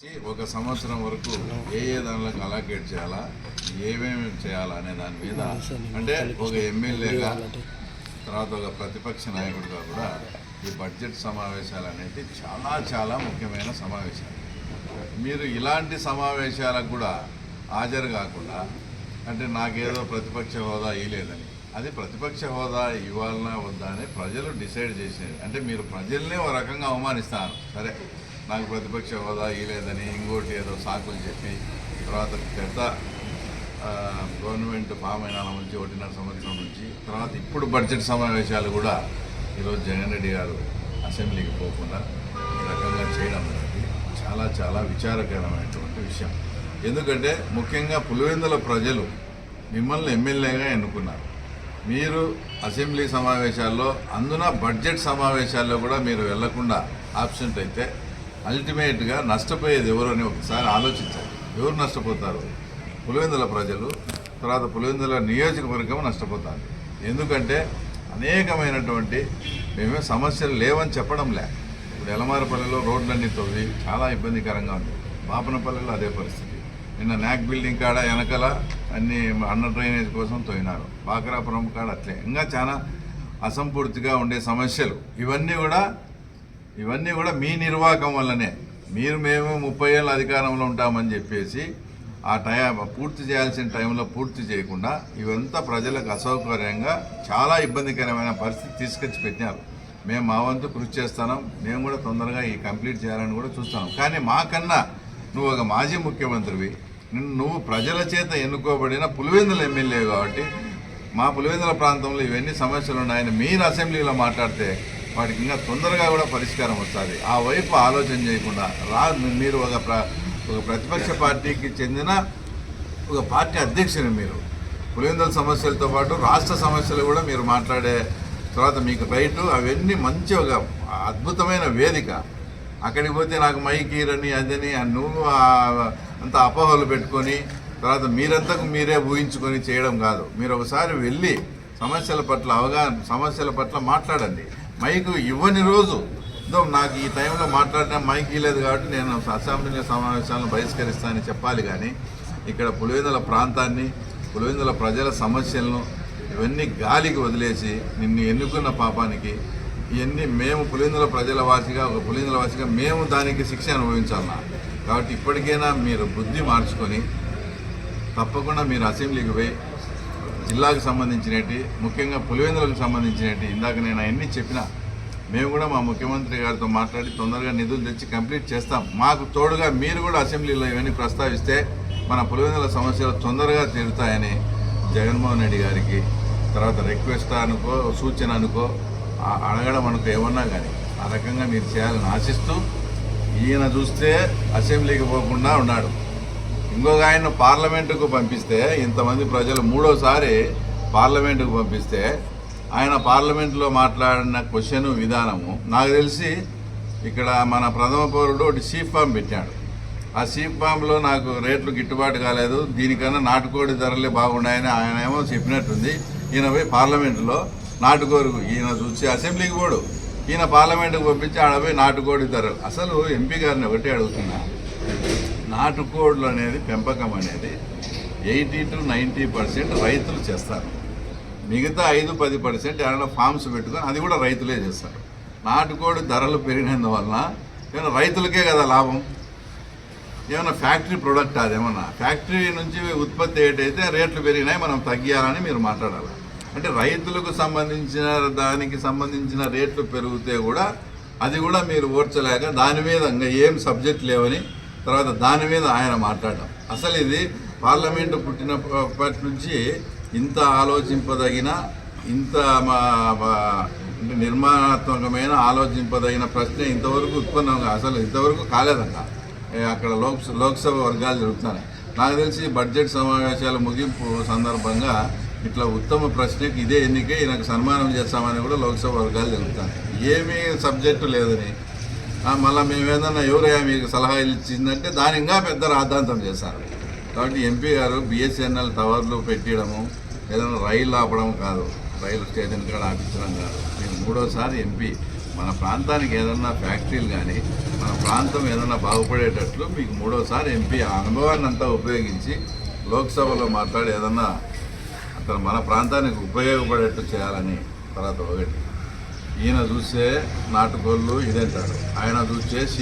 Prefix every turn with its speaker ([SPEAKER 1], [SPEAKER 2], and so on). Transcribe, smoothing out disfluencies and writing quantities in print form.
[SPEAKER 1] ఒక సంవత్సరం వరకు ఏ దానిలోకి అలొకేట్ చేయాలా, ఏమేమి చేయాలా అనే దాని మీద అంటే ఒక ఎమ్మెల్యేగా తర్వాత ఒక ప్రతిపక్ష నాయకుడిగా కూడా ఈ బడ్జెట్ సమావేశాలు అనేది చాలా చాలా ముఖ్యమైన సమావేశాలు. మీరు ఇలాంటి సమావేశాలకు కూడా హాజరు కాకుండా అంటే నాకేదో ప్రతిపక్ష హోదా ఇవ్వలేదని, అది ప్రతిపక్ష హోదా ఇవ్వాలన్నా వద్దా అని ప్రజలు డిసైడ్ చేసేది. అంటే మీరు ప్రజల్నే ఒక రకంగా అవమానిస్తారు. సరే నాకు ప్రతిపక్ష హోదా ఇవ్వలేదని ఇంకోటి ఏదో సాకులు చెప్పి తర్వాత పెద్ద గవర్నమెంట్ ఫామ్ అయిన నుంచి 1.5 సంవత్సరం నుంచి తర్వాత ఇప్పుడు బడ్జెట్ సమావేశాలు కూడా ఈరోజు జగన్ రెడ్డి గారు అసెంబ్లీకి పోకుండా ఈ రకంగా చేయడం అనేది చాలా చాలా విచారకరమైనటువంటి విషయం. ఎందుకంటే ముఖ్యంగా పులివెందుల ప్రజలు మిమ్మల్ని ఎమ్మెల్యేగా ఎన్నుకున్నారు. మీరు అసెంబ్లీ సమావేశాల్లో అందున బడ్జెట్ సమావేశాల్లో కూడా మీరు వెళ్లకుండా ఆబ్సెంట్ అయితే అల్టిమేట్గా నష్టపోయేది ఎవరు అని ఒకసారి ఆలోచించాలి. ఎవరు నష్టపోతారు? పులివెందుల ప్రజలు, తర్వాత పులివెందుల నియోజకవర్గం నష్టపోతారు. ఎందుకంటే అనేకమైనటువంటి మేమే సమస్యలు లేవని చెప్పడం లే. ఇప్పుడు ఎలమారపల్లిలో రోడ్లన్నీ తవ్వి చాలా ఇబ్బందికరంగా ఉంది. బాపనపల్లిలో అదే పరిస్థితి. నిన్న నాక్ బిల్డింగ్ కాడ వెనకల అన్ని అండర్ డ్రైనేజ్ కోసం తవ్వినారు. బాకరాపురం కాడ అట్లే ఇంకా చాలా అసంపూర్తిగా ఉండే సమస్యలు. ఇవన్నీ కూడా మీ నిర్వాహకం వల్లనే. మేము 30 ఏళ్ళ అధికారంలో ఉంటామని చెప్పేసి ఆ పూర్తి చేయాల్సిన టైంలో పూర్తి చేయకుండా ఇవంతా ప్రజలకు అసౌకర్యంగా చాలా ఇబ్బందికరమైన పరిస్థితి తీసుకొచ్చి పెట్టినారు. మేము మా వంతు కృషి చేస్తున్నాం. మేము కూడా తొందరగా ఈ కంప్లీట్ చేయాలని కూడా చూస్తున్నాం. కానీ మాకన్నా నువ్వు ఒక మాజీ ముఖ్యమంత్రివి, నువ్వు ప్రజల చేత ఎన్నుకోబడిన పులివెందుల ఎమ్మెల్యే కాబట్టి మా పులివెందుల ప్రాంతంలో ఇవన్నీ సమస్యలు ఉన్నాయని మీరు అసెంబ్లీలో మాట్లాడితే వాటికి ఇంకా తొందరగా కూడా పరిష్కారం వస్తుంది. ఆ వైపు ఆలోచన చేయకుండా మీరు ఒక ప్రతిపక్ష పార్టీకి చెందిన ఒక పార్టీ అధ్యక్షుని. మీరు పులివెందుల సమస్యలతో పాటు రాష్ట్ర సమస్యలు కూడా మీరు మాట్లాడే తర్వాత మీకు రైటు అవన్నీ మంచి ఒక అద్భుతమైన వేదిక. అక్కడికి పోతే నాకు మైకీరని అదని నువ్వు అంత అపోహలు పెట్టుకొని తర్వాత మీరంతకు మీరే ఊహించుకొని చేయడం కాదు. మీరు ఒకసారి వెళ్ళి సమస్యల పట్ల మాట్లాడండి. మైకు ఇవ్వని రోజు నాకు ఈ టైంలో మాట్లాడినా మైక్ ఇవ్వలేదు కాబట్టి నేను అసెంబ్లీ సమావేశాలను బహిష్కరిస్తానని చెప్పాలి. కానీ ఇక్కడ పులివెందుల ప్రాంతాన్ని, పులివెందుల ప్రజల సమస్యలను ఇవన్నీ గాలికి వదిలేసి నిన్ను ఎన్నుకున్న పాపానికి ఇవన్నీ మేము పులివెందుల పులివెందుల వాసిగా మేము దానికి శిక్ష అనుభవించాలన్నా. కాబట్టి ఇప్పటికైనా మీరు బుద్ధి మార్చుకొని తప్పకుండా మీరు అసెంబ్లీకి పోయి జిల్లాకు సంబంధించినవి, ముఖ్యంగా పులివెందులకు సంబంధించినవి ఇందాక నేను అవన్నీ చెప్పినా మేము కూడా మా ముఖ్యమంత్రి గారితో మాట్లాడి తొందరగా నిధులు తెచ్చి కంప్లీట్ చేస్తాం. మాకు తోడుగా మీరు కూడా అసెంబ్లీలో ఇవన్నీ ప్రస్తావిస్తే మన పులివెందుల సమస్యలు తొందరగా తీరుతాయని జగన్మోహన్ రెడ్డి గారికి తర్వాత రిక్వెస్ట్ అనుకో, సూచన అనుకో, అడగడం అనుకో, ఏమన్నా కానీ ఆ రకంగా మీరు చేయాలని ఆశిస్తూ ఈయన చూస్తే అసెంబ్లీకి పోకుండా ఉన్నాడు. ఇంకొక ఆయన పార్లమెంటుకు పంపిస్తే ఇంతమంది ప్రజలు మూడోసారి పార్లమెంటుకు పంపిస్తే ఆయన పార్లమెంట్లో మాట్లాడిన క్వశ్చన్ విధానము నాకు తెలిసి ఇక్కడ మన ప్రథమ పౌరుడు ఒకటి సీప్ ఫామ్ పెట్టాడు. ఆ సీప్ ఫామ్లో నాకు రేట్లు గిట్టుబాటు కాలేదు, దీనికన్నా నాటుకోడి ధరలే బాగున్నాయని ఆయన ఏమో చెప్పినట్టుంది. ఈయన పోయి పార్లమెంటులో నాటుకోరు ఈయన చూసి అసెంబ్లీకి పోడు, ఈయన పార్లమెంటుకు పంపించి ఆడపోయి నాటుకోడి ధరలు. అసలు ఎంపీ గారిని ఒకటే అడుగుతున్నా, నాటుకోళ్ళు అనేది పెంపకం అనేది 80 to 90% రైతులు చేస్తారు. మిగతా 5-10% ఏమైనా ఫామ్స్ పెట్టుకొని అది కూడా రైతులే చేస్తారు. నాటుకోడి ధరలు పెరిగినందువలన ఏమైనా రైతులకే కదా లాభం. ఏమైనా ఫ్యాక్టరీ ప్రొడక్ట్ అదేమన్నా ఫ్యాక్టరీ నుంచి ఉత్పత్తి ఏటైతే రేట్లు పెరిగినాయి మనం తగ్గియాలని మీరు మాట్లాడాలి. అంటే రైతులకు దానికి సంబంధించిన రేట్లు పెరిగితే కూడా అది కూడా మీరు ఓర్చలేక దాని మీద ఇంకా ఏం సబ్జెక్ట్ లేవని తర్వాత దాని మీద ఆయన మాట్లాడడం. అసలు ఇది పార్లమెంటు పుట్టినప్పటి నుంచి ఇంత ఆలోచింపదగిన ఇంత నిర్మాణాత్మకమైన ఆలోచింపదగిన ప్రశ్న ఇంతవరకు అసలు ఇంతవరకు కాలేదంట. అక్కడ లోక్సభ వర్గాలు జరుగుతున్నాయి. నాకు తెలిసి బడ్జెట్ సమావేశాల ముగింపు సందర్భంగా ఇట్లా ఉత్తమ ప్రశ్నకి ఇదే ఎన్నికే ఈయనకు సన్మానం చేస్తామని కూడా లోక్సభ వర్గాలు జరుగుతున్నాయి. ఏమీ సబ్జెక్టు లేదని మళ్ళీ మేమేదన్నా ఎవరైనా మీకు సలహా ఇచ్చిందంటే దాని ఇంకా పెద్ద రాద్ధాంతం చేశారు. కాబట్టి ఎంపీ గారు BSNL టవర్లు పెట్టడము ఏదైనా రైలు ఆపడం కాదు, రైలు స్టేషన్ కాడ ఆపించడం కాదు. మీరు 3వ సారి ఎంపీ మన ప్రాంతానికి ఏదన్నా ఫ్యాక్టరీలు కానీ మన ప్రాంతం ఏదన్నా బాగుపడేటట్లు మీకు మూడోసారి ఎంపీ ఆ అనుభవాన్ని అంతా ఉపయోగించి లోక్సభలో మాట్లాడి ఏదన్నా అక్కడ మన ప్రాంతానికి ఉపయోగపడేట్టు చేయాలని. తర్వాత ఒకటి, ఈయన చూస్తే నాటుకోళ్ళు ఇదేంటాడు, ఆయన చూస్తే